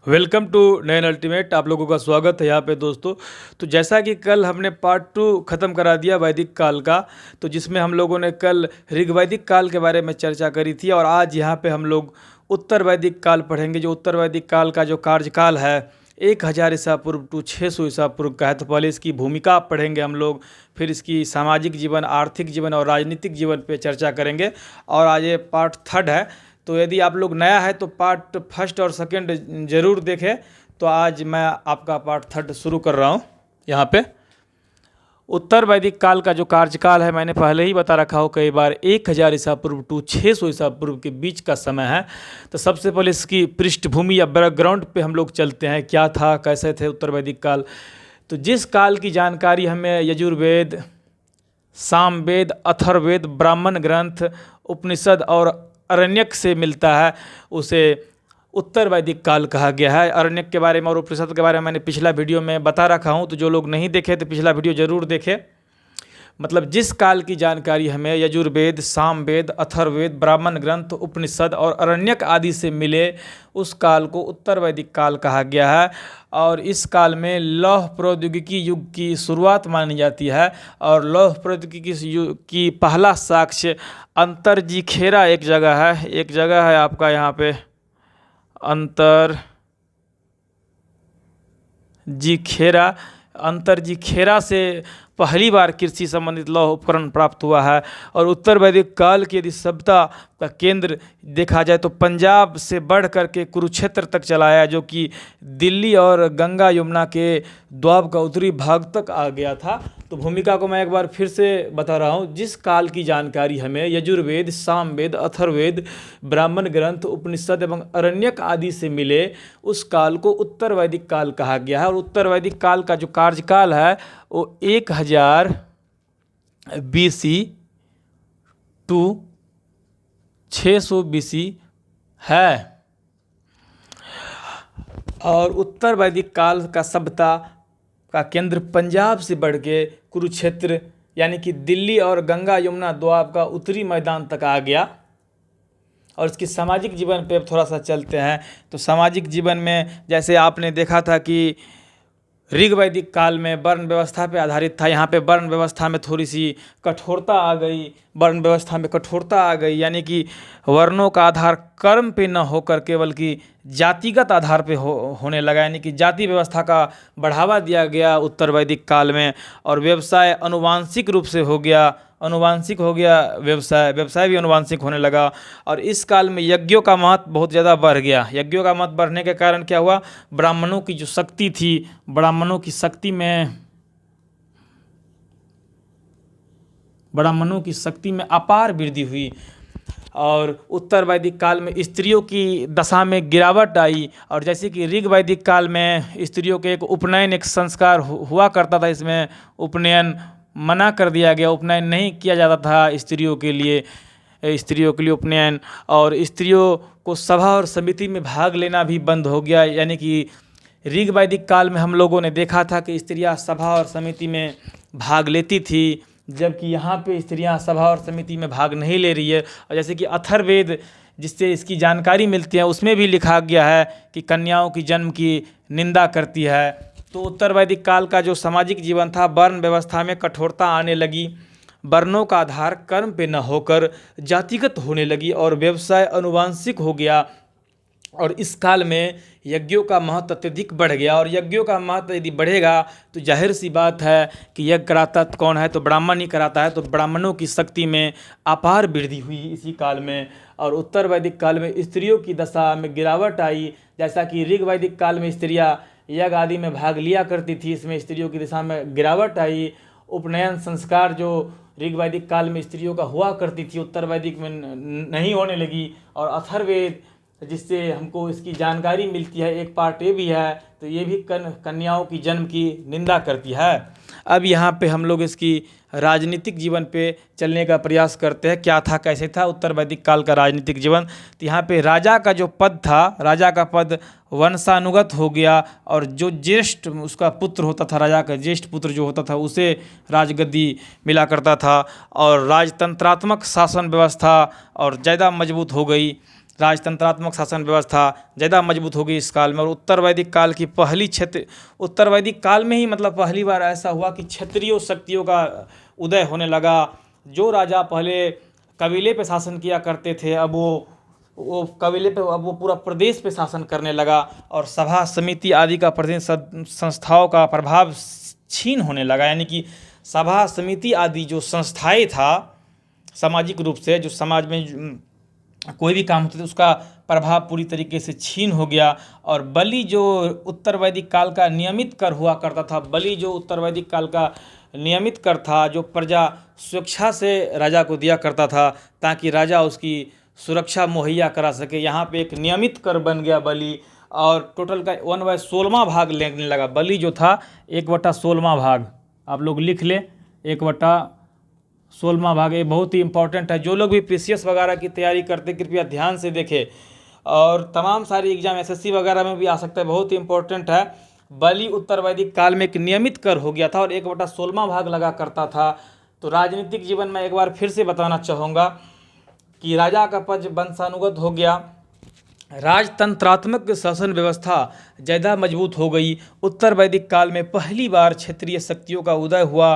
Welcome to Nayan ultimate. आप लोगों का स्वागत है यहाँ पे दोस्तों। तो जैसा कि कल हमने पार्ट 2 ख़त्म करा दिया वैदिक काल का, तो जिसमें हम लोगों ने कल ऋग वैदिक काल के बारे में चर्चा करी थी और आज यहाँ पे हम लोग उत्तर वैदिक काल पढ़ेंगे। जो उत्तर वैदिक काल का जो कार्यकाल है 1000 ईसा पूर्व टू 600 ईसा पूर्व का है। तो पहले इसकी भूमिका पढ़ेंगे हम लोग, फिर इसकी सामाजिक जीवन, आर्थिक जीवन और राजनीतिक जीवन पे चर्चा करेंगे। और आज ये पार्ट 3 है, तो यदि आप लोग नया है तो पार्ट 1 और 2 ज़रूर देखें। तो आज मैं आपका पार्ट 3 शुरू कर रहा हूँ। यहाँ पे उत्तर वैदिक काल का जो कार्यकाल है मैंने पहले ही बता रखा हो कई बार, 1000 ईसा पूर्व टू 600 ईसा पूर्व के बीच का समय है। तो सबसे पहले इसकी पृष्ठभूमि या बैकग्राउंड पे हम लोग चलते हैं, क्या था, कैसे थे उत्तर वैदिक काल। तो जिस काल की जानकारी हमें यजुर्वेद, सामवेद, अथर्ववेद, ब्राह्मण ग्रंथ, उपनिषद और अरण्यक से मिलता है उसे उत्तर वैदिक काल कहा गया है। अरण्यक के बारे में और उपनिषद के बारे में मैंने पिछला वीडियो में बता रखा हूँ, तो जो लोग नहीं देखे तो पिछला वीडियो ज़रूर देखें। मतलब जिस काल की जानकारी हमें यजुर्वेद, सामवेद, अथर्ववेद, ब्राह्मण ग्रंथ, उपनिषद और अरण्यक आदि से मिले उस काल को उत्तर वैदिक काल कहा गया है। और इस काल में लौह प्रौद्योगिकी युग की शुरुआत मानी जाती है। और लौह प्रौद्योगिकी युग की पहला साक्ष्य अंतरजीखेरा एक जगह है आपका यहाँ पे अंतरजीखेरा से पहली बार कृषि संबंधित लौह उपकरण प्राप्त हुआ है। और उत्तर वैदिक काल की यदि सभ्यता का केंद्र देखा जाए तो पंजाब से बढ़ करके कुरुक्षेत्र तक चला आया, जो कि दिल्ली और गंगा यमुना के द्वाब का उत्तरी भाग तक आ गया था। तो भूमिका को मैं एक बार फिर से बता रहा हूँ। जिस काल की जानकारी हमें यजुर्वेद, सामवेद, अथर्ववेद, ब्राह्मण ग्रंथ, उपनिषद एवं अरण्यक आदि से मिले उस काल को उत्तर वैदिक काल कहा गया है। और उत्तर वैदिक काल का जो कार्यकाल है वो 1000 BC टू 600 BC है। और उत्तर वैदिक काल का सभ्यता का केंद्र पंजाब से बढ़ के कुरुक्षेत्र यानी कि दिल्ली और गंगा यमुना द्वाब का उत्तरी मैदान तक आ गया। और इसकी सामाजिक जीवन पे थोड़ा सा चलते हैं। तो सामाजिक जीवन में जैसे आपने देखा था कि ऋग वैदिक काल में वर्ण व्यवस्था पे आधारित था। यहाँ पे वर्ण व्यवस्था में थोड़ी सी कठोरता आ गई, यानी कि वर्णों का आधार कर्म पे न होकर केवल कि जातिगत आधार पे होने लगा, यानी कि जाति व्यवस्था का बढ़ावा दिया गया उत्तर वैदिक काल में। और व्यवसाय अनुवांशिक रूप से हो गया, व्यवसाय भी अनुवांशिक होने लगा। और इस काल में यज्ञों का महत्व बहुत ज़्यादा बढ़ गया। यज्ञों का महत्व बढ़ने के कारण क्या हुआ, ब्राह्मणों की जो शक्ति थी, ब्राह्मणों की शक्ति में अपार वृद्धि हुई। और उत्तर वैदिक काल में स्त्रियों की दशा में गिरावट आई। और जैसे कि ऋग वैदिक काल में स्त्रियों के एक उपनयन, एक संस्कार हुआ करता था, इसमें उपनयन मना कर दिया गया, उपनयन नहीं किया जाता था स्त्रियों के लिए उपनयन। और स्त्रियों को सभा और समिति में भाग लेना भी बंद हो गया। यानी कि ऋग वैदिक काल में हम लोगों ने देखा था कि स्त्रियां सभा और समिति में भाग लेती थी, जबकि यहाँ पे स्त्रियां सभा और समिति में भाग नहीं ले रही है। और जैसे कि अथर्ववेद जिससे इसकी जानकारी मिलती है उसमें भी लिखा गया है कि कन्याओं की जन्म की निंदा करती है। तो उत्तर वैदिक काल का जो सामाजिक जीवन था, वर्ण व्यवस्था में कठोरता आने लगी, वर्णों का आधार कर्म पे न होकर जातिगत होने लगी और व्यवसाय अनुवांशिक हो गया। और इस काल में यज्ञों का महत्व अत्यधिक बढ़ गया। और यज्ञों का महत्व यदि बढ़ेगा तो जाहिर सी बात है कि यज्ञ कराता कौन है, तो ब्राह्मण ही कराता है। तो ब्राह्मणों की शक्ति में अपार वृद्धि हुई इसी काल में। और उत्तर वैदिक काल में स्त्रियों की दशा में गिरावट आई। जैसा कि ऋग वैदिक काल में स्त्रियां यज्ञ आदि में भाग लिया करती थी, इसमें स्त्रियों की दशा में गिरावट आई। उपनयन संस्कार जो ऋग वैदिक काल में स्त्रियों का हुआ करती थी, उत्तर वैदिक में नहीं होने लगी। और अथर्ववेद जिससे हमको इसकी जानकारी मिलती है, एक पार्ट ये भी है, तो ये भी कन्याओं की जन्म की निंदा करती है। अब यहाँ पे हम लोग इसकी राजनीतिक जीवन पे चलने का प्रयास करते हैं, क्या था, कैसे था उत्तर वैदिक काल का राजनीतिक जीवन। तो यहाँ पे राजा का जो पद था, राजा का पद वंशानुगत हो गया। और जो ज्येष्ठ उसका पुत्र होता था, राजा का ज्येष्ठ पुत्र जो होता था, उसे राजगद्दी मिला करता था। और राजतंत्रात्मक शासन व्यवस्था और ज़्यादा मजबूत हो गई। राजतंत्रात्मक शासन व्यवस्था ज़्यादा मजबूत हो गई इस काल में। और उत्तर वैदिक काल की उत्तर वैदिक काल में ही मतलब पहली बार ऐसा हुआ कि क्षत्रिय शक्तियों का उदय होने लगा। जो राजा पहले कबीले पे शासन किया करते थे, अब वो कबीले पे, अब वो पूरा प्रदेश पे शासन करने लगा, और सभा समिति आदि का प्रतिनिधि संस्थाओं का प्रभाव छीन होने लगा। यानी कि सभा समिति आदि जो संस्थाएं था, सामाजिक रूप से जो समाज में कोई भी काम होते थे, उसका प्रभाव पूरी तरीके से छीन हो गया। और बलि जो उत्तर वैदिक काल का नियमित कर हुआ करता था, बलि जो उत्तर वैदिक काल का नियमित कर था, जो प्रजा स्वेच्छा से राजा को दिया करता था ताकि राजा उसकी सुरक्षा मुहैया करा सके, यहाँ पे एक नियमित कर बन गया बलि। और टोटल का 1/16 भाग लेने लगा। बलि जो था 1/16 भाग, आप लोग लिख ले, 1/16 भाग। ये बहुत ही इंपॉर्टेंट है। जो लोग भी पीसीएस वगैरह की तैयारी करते कृपया ध्यान से देखें, और तमाम सारी एग्जाम एसएससी वगैरह में भी आ सकता है, बहुत ही इंपॉर्टेंट है। बलि उत्तर वैदिक काल में एक नियमित कर हो गया था और 1/16 भाग लगा करता था। तो राजनीतिक जीवन में एक बार फिर से बताना चाहूँगा कि राजा का पद वंशानुगत हो गया, राजतंत्रात्मक शासन व्यवस्था ज़्यादा मजबूत हो गई। उत्तर वैदिक काल में पहली बार क्षेत्रीय शक्तियों का उदय हुआ।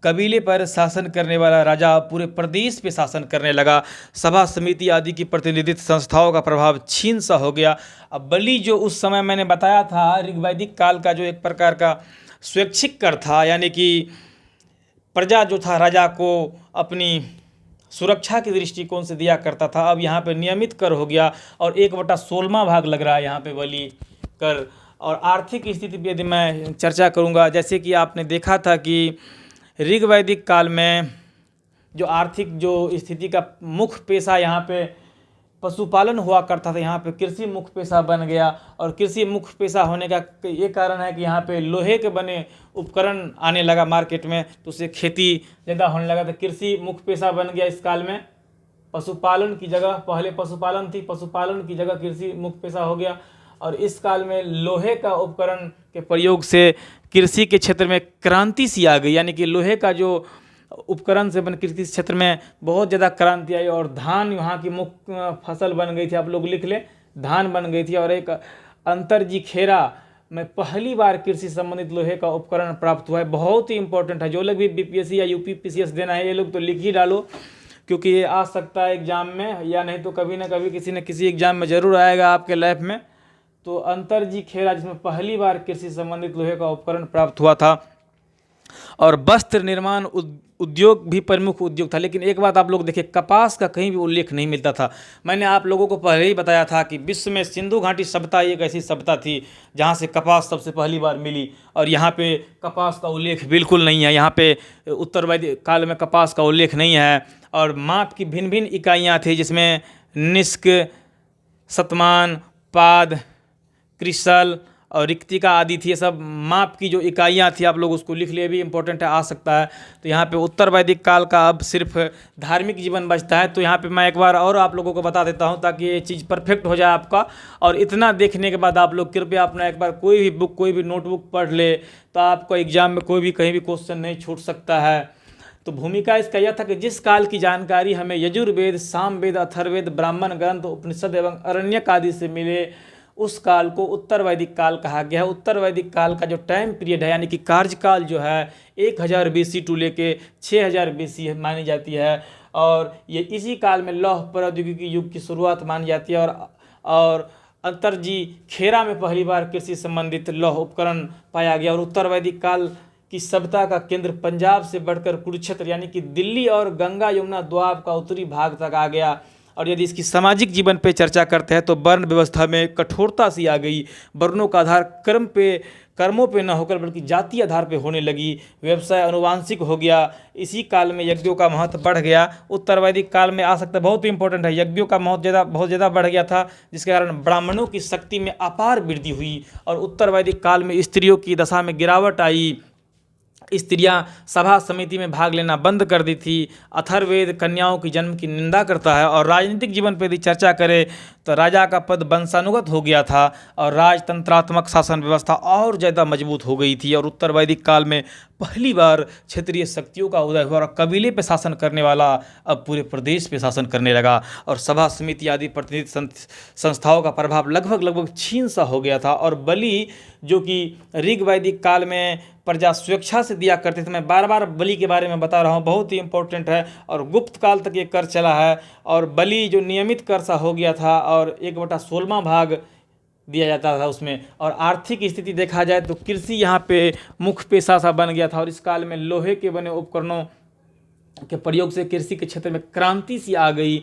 कबीले पर शासन करने वाला राजा पूरे प्रदेश पे शासन करने लगा। सभा समिति आदि की प्रतिनिधित्व संस्थाओं का प्रभाव छीन सा हो गया। अब बलि जो उस समय मैंने बताया था ऋग्वैदिक काल का जो एक प्रकार का स्वैच्छिक कर था, यानी कि प्रजा जो था राजा को अपनी सुरक्षा के दृष्टिकोण से दिया करता था, अब यहाँ पे नियमित कर हो गया और 1/16 भाग लग रहा है यहाँ पे बलि कर। और आर्थिक स्थिति पे यदि मैं चर्चा करूँगा, जैसे कि आपने देखा था कि ऋग्वैदिक काल में जो आर्थिक जो स्थिति का मुख्य पेशा यहाँ पे पशुपालन हुआ करता था, यहाँ पे कृषि मुख्य पेशा बन गया। और कृषि मुख्य पेशा होने का ये कारण है कि यहाँ पे लोहे के बने उपकरण आने लगा मार्केट में, तो उससे खेती ज़्यादा होने लगा। तो कृषि मुख्य पेशा बन गया इस काल में। पशुपालन की जगह, पहले पशुपालन थी, पशुपालन की जगह कृषि मुख्य पेशा हो गया। और इस काल में लोहे का उपकरण के प्रयोग से कृषि के क्षेत्र में क्रांति सी आ गई, यानी कि लोहे का जो उपकरण से बन कृषि क्षेत्र में बहुत ज़्यादा क्रांति आई। और धान यहाँ की मुख्य फसल बन गई थी, आप लोग लिख ले, धान बन गई थी। और एक अंतरजी खेरा में पहली बार कृषि संबंधित लोहे का उपकरण प्राप्त हुआ है। बहुत ही इंपॉर्टेंट है। जो लोग भी बीपीएससी या यूपी पीसीएस देना है, ये लोग तो लिख ही डालो, क्योंकि ये आ सकता है एग्जाम में, या नहीं तो कभी ना कभी किसी न किसी एग्जाम में ज़रूर आएगा आपके लैब में। तो अंतरजी खेरा, जिसमें पहली बार कृषि संबंधित लोहे का उपकरण प्राप्त हुआ था। और वस्त्र निर्माण उद्योग भी प्रमुख उद्योग था। लेकिन एक बात आप लोग देखिए, कपास का कहीं भी उल्लेख नहीं मिलता था। मैंने आप लोगों को पहले ही बताया था कि विश्व में सिंधु घाटी सभ्यता एक ऐसी सभ्यता थी जहाँ से कपास सबसे पहली बार मिली, और यहाँ पे कपास का उल्लेख बिल्कुल नहीं है। यहाँ पे उत्तर वैदिक काल में कपास का उल्लेख नहीं है। और माप की भिन्न भिन्न इकाइयाँ थी, जिसमें निष्क, शतमान, पाद, क्रिसल और रिक्तिका आदि थी। ये सब माप की जो इकाइयाँ थी, आप लोग उसको लिख लिए, भी इंपॉर्टेंट है, आ सकता है। तो यहाँ पे उत्तर वैदिक काल का अब सिर्फ धार्मिक जीवन बचता है। तो यहाँ पे मैं एक बार और आप लोगों को बता देता हूँ ताकि ये चीज़ परफेक्ट हो जाए आपका। और इतना देखने के बाद आप लोग कृपया अपना एक बार कोई भी बुक, कोई भी नोटबुक पढ़ ले, तो आपको एग्जाम में कोई भी कहीं भी क्वेश्चन नहीं छूट सकता है। तो भूमिका इसका यह था कि जिस काल की जानकारी हमें यजुर्वेद, सामवेद, अथर्ववेद, ब्राह्मण ग्रंथ, उपनिषद एवं अरण्यक आदि से मिले, उस काल को उत्तर वैदिक काल कहा गया है। उत्तर वैदिक काल का जो टाइम पीरियड है, यानी कि कार्यकाल जो है 1000 BC टू लेके 6000 BC मानी जाती है। और ये इसी काल में लौह प्रौद्योगिकी युग की शुरुआत मानी जाती है। और अंतरजी खेरा में पहली बार कृषि संबंधित लौह उपकरण पाया गया। और उत्तर वैदिक काल की सभ्यता का केंद्र पंजाब से बढ़कर कुरुक्षेत्र, यानी कि दिल्ली और गंगा यमुना द्वाब का उत्तरी भाग तक आ गया। और यदि इसकी सामाजिक जीवन पे चर्चा करते हैं तो वर्ण व्यवस्था में कठोरता सी आ गई। वर्णों का आधार कर्मों पे न होकर बल्कि जाति आधार पे होने लगी। व्यवसाय अनुवांशिक हो गया। इसी काल में यज्ञों का महत्व बढ़ गया। उत्तर वैदिक काल में आ सकता है, बहुत ही इंपॉर्टेंट है, यज्ञों का महत्व बहुत ज़्यादा बढ़ गया था, जिसके कारण ब्राह्मणों की शक्ति में अपार वृद्धि हुई। और उत्तर वैदिक काल में स्त्रियों की दशा में गिरावट आई। स्त्रियां सभा समिति में भाग लेना बंद कर दी थी। अथर्ववेद कन्याओं की जन्म की निंदा करता है। और राजनीतिक जीवन पर यदि चर्चा करें तो राजा का पद वंशानुगत हो गया था और राजतंत्रात्मक शासन व्यवस्था और ज़्यादा मजबूत हो गई थी। और उत्तर वैदिक काल में पहली बार क्षेत्रीय शक्तियों का उदय हुआ और कबीले पे शासन करने वाला अब पूरे प्रदेश पे शासन करने लगा। और सभा समिति आदि प्रतिनिधि संस्थाओं का प्रभाव लगभग क्षीण सा हो गया था। और बलि जो कि ऋग वैदिक काल में प्रजा स्वेच्छा से दिया करते थे, मैं बार बार बलि के बारे में बता रहा हूँ, बहुत ही इंपॉर्टेंट है। और गुप्त काल तक ये कर चला है। और बलि जो नियमित कर सा हो गया था और 1/16वां भाग दिया जाता था उसमें। और आर्थिक स्थिति देखा जाए तो कृषि यहाँ पे मुख्य पेशा सा बन गया था। और इस काल में लोहे के बने उपकरणों के प्रयोग से कृषि के क्षेत्र में क्रांति सी आ गई।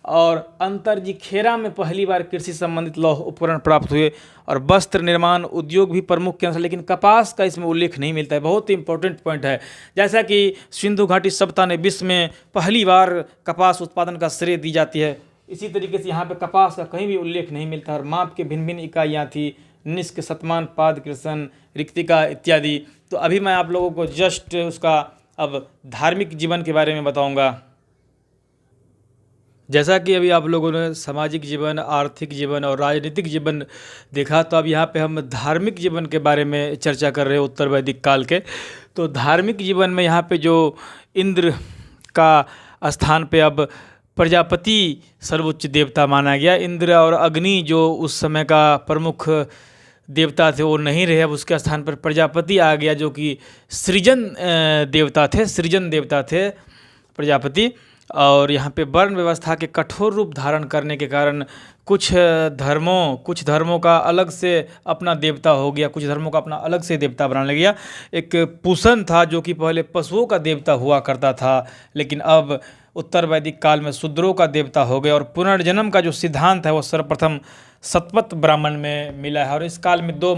और अंतरजी खेरा में पहली बार कृषि संबंधित लौह उपकरण प्राप्त हुए। और वस्त्र निर्माण उद्योग भी प्रमुख केंद्र था, लेकिन कपास का इसमें उल्लेख नहीं मिलता है। बहुत ही इंपॉर्टेंट पॉइंट है। जैसा कि सिंधु घाटी सभ्यता ने विश्व में पहली बार कपास उत्पादन का श्रेय दी जाती है, इसी तरीके से यहाँ पे कपास का कहीं भी उल्लेख नहीं मिलता। और माप के भिन्न भिन्न इकाइयाँ थी, निष्क, शतमान, पाद, कृषण, रिक्तिका इत्यादि। तो अभी मैं आप लोगों को जस्ट उसका अब धार्मिक जीवन के बारे में बताऊंगा। जैसा कि अभी आप लोगों ने सामाजिक जीवन, आर्थिक जीवन और राजनीतिक जीवन देखा, तो अब यहाँ पे हम धार्मिक जीवन के बारे में चर्चा कर रहे हैं उत्तर वैदिक काल के। तो धार्मिक जीवन में यहाँ पे जो इंद्र का स्थान पे अब प्रजापति सर्वोच्च देवता माना गया। इंद्र और अग्नि जो उस समय का प्रमुख देवता थे वो नहीं रहे, अब उसके स्थान पर प्रजापति आ गया जो कि सृजन देवता थे प्रजापति। और यहाँ पे वर्ण व्यवस्था के कठोर रूप धारण करने के कारण कुछ धर्मों का अलग से अपना देवता हो गया, कुछ धर्मों का अपना अलग से देवता बनाने गया। एक पूषण था जो कि पहले पशुओं का देवता हुआ करता था, लेकिन अब उत्तर वैदिक काल में शूद्रों का देवता हो गया। और पुनर्जन्म का जो सिद्धांत है वो सर्वप्रथम शतपथ ब्राह्मण में मिला है। और इस काल में 2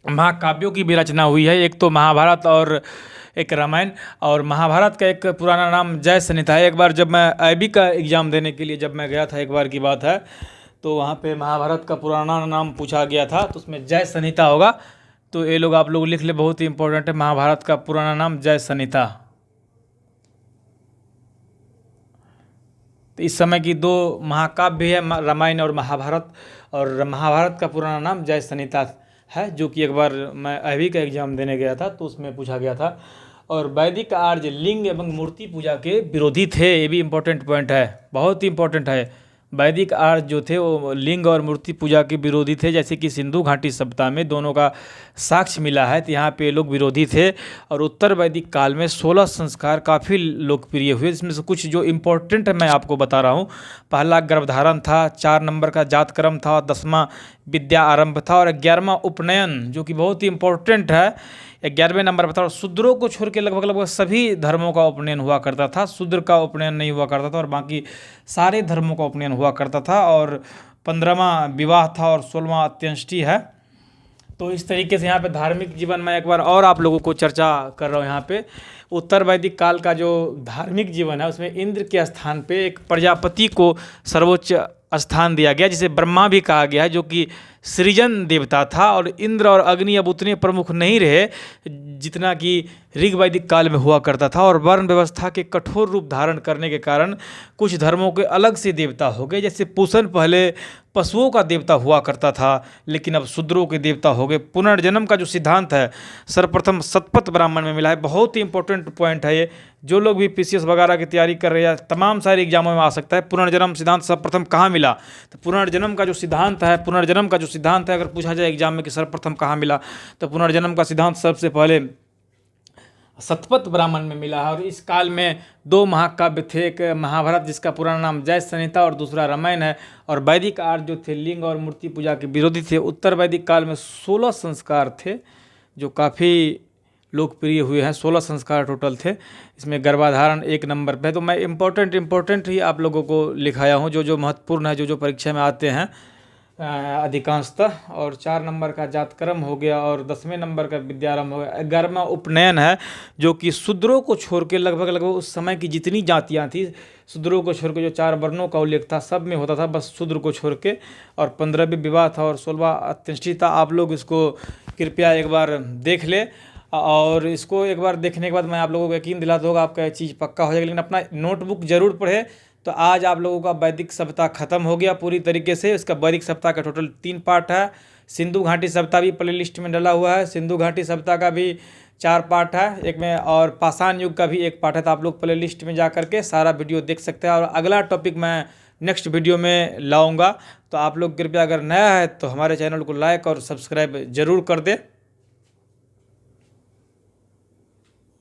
महाकाव्यों की भी रचना हुई है, एक तो महाभारत और एक रामायण। और महाभारत का एक पुराना नाम जय संहिता है। एक बार जब मैं आईबी का एग्ज़ाम देने के लिए जब मैं गया था, एक बार की बात है, तो वहाँ पे महाभारत का पुराना नाम पूछा गया था, तो उसमें जय संहिता होगा। तो ये लोग आप लोग लिख ले, बहुत ही इंपॉर्टेंट है। महाभारत का पुराना नाम जय संहिता। तो इस समय की 2 महाकाव्य है, रामायण और महाभारत। और महाभारत का पुराना नाम जय संहिता है, जो कि एक बार मैं आईबी का एग्ज़ाम देने गया था तो उसमें पूछा गया था। और वैदिक आर्य लिंग एवं मूर्ति पूजा के विरोधी थे, ये भी इम्पोर्टेंट पॉइंट है, बहुत ही इंपॉर्टेंट है। वैदिक आर्य जो थे वो लिंग और मूर्ति पूजा के विरोधी थे, जैसे कि सिंधु घाटी सभ्यता में दोनों का साक्ष्य मिला है, तो यहाँ पे लोग विरोधी थे। और उत्तर वैदिक काल में 16 संस्कार काफ़ी लोकप्रिय हुए, जिसमें से कुछ जो इम्पोर्टेंट है मैं आपको बता रहा हूँ। पहला गर्भधारण था, 4 नंबर का जातकर्म था, 10वां विद्या आरंभ था, और 11वां उपनयन जो कि बहुत ही इंपॉर्टेंट है, 11वें नंबर पर था। और शूद्रों को छोड़ के लगभग सभी धर्मों का उपनयन हुआ करता था, शूद्र का उपनयन नहीं हुआ करता था, और बाकी सारे धर्मों का उपनयन हुआ करता था। और 15वां विवाह था और 16वां अंत्येष्टि है। तो इस तरीके से यहाँ पे धार्मिक जीवन में एक बार और आप लोगों को चर्चा कर रहा हूँ। यहाँ पे उत्तर वैदिक काल का जो धार्मिक जीवन है उसमें इंद्र के स्थान पे एक प्रजापति को सर्वोच्च स्थान दिया गया, जिसे ब्रह्मा भी कहा गया है, जो कि सृजन देवता था। और इंद्र और अग्नि अब उतने प्रमुख नहीं रहे जितना कि ऋग वैदिक काल में हुआ करता था। और वर्ण व्यवस्था के कठोर रूप धारण करने के कारण कुछ धर्मों के अलग से देवता हो गए, जैसे पूषण पहले पशुओं का देवता हुआ करता था, लेकिन अब शूद्रों के देवता हो गए। पुनर्जन्म का जो सिद्धांत है सर्वप्रथम शतपथ ब्राह्मण में मिला है, बहुत ही इंपॉर्टेंट पॉइंट है ये। जो लोग भी पीसीएस वगैरह की तैयारी कर रहे हैं, तमाम सारे एग्जामों में आ सकता है। पुनर्जन्म सिद्धांत सर्वप्रथम कहाँ मिला, तो पुनर्जन्म का जो सिद्धांत है अगर पूछा जाए एग्जाम में कि सर्वप्रथम कहाँ मिला, तो पुनर्जन्म का सिद्धांत सबसे पहले शतपथ ब्राह्मण में मिला है। और इस काल में 2 महाकाव्य थे, एक महाभारत जिसका पुराना नाम जय संहिता और दूसरा रामायण है। और वैदिक आर्य जो थे लिंग और मूर्ति पूजा के विरोधी थे। उत्तर वैदिक काल में 16 संस्कार थे जो काफ़ी लोकप्रिय हुए हैं, 16 संस्कार टोटल थे। इसमें गर्भाधारण 1 नंबर पे है। तो मैं इम्पोर्टेंट ही आप लोगों को लिखाया हूँ, जो महत्वपूर्ण है, जो परीक्षा में आते हैं अधिकांशतः। और 4 नंबर का जातकर्म हो गया और 10वें नंबर का विद्यारंभ हो गया। 11वां उपनयन है, जो कि शूद्रों को छोड़ के लगभग उस समय की जितनी जातियाँ थी, शूद्रों को छोड़ के जो 4 वर्णों का उल्लेख था सब में होता था, बस शूद्र को छोड़ के। और 15वें विवाह था और 16वां अंत्येष्टि था। आप लोग इसको कृपया एक बार देख ले। और इसको एक बार देखने के बाद मैं आप लोगों को यकीन दिलाता होगा आपका ये चीज़ पक्का हो जाएगा। लेकिन अपना नोटबुक जरूर पढ़े। तो आज आप लोगों का वैदिक सप्ताह खत्म हो गया पूरी तरीके से। इसका वैदिक सप्ताह का टोटल 3 पार्ट है। सिंधु घाटी सप्ताह भी प्ले लिस्ट में डला हुआ है। सिंधु घाटी सप्ताह का भी 4 पार्ट है एक में, और पाषाण युग का भी 1 पार्ट है। तो आप लोग प्ले लिस्ट में जा करके सारा वीडियो देख सकते हैं। और अगला टॉपिक मैं नेक्स्ट वीडियो में लाऊंगा। तो आप लोग कृपया अगर नया है तो हमारे चैनल को लाइक और सब्सक्राइब जरूर कर दे।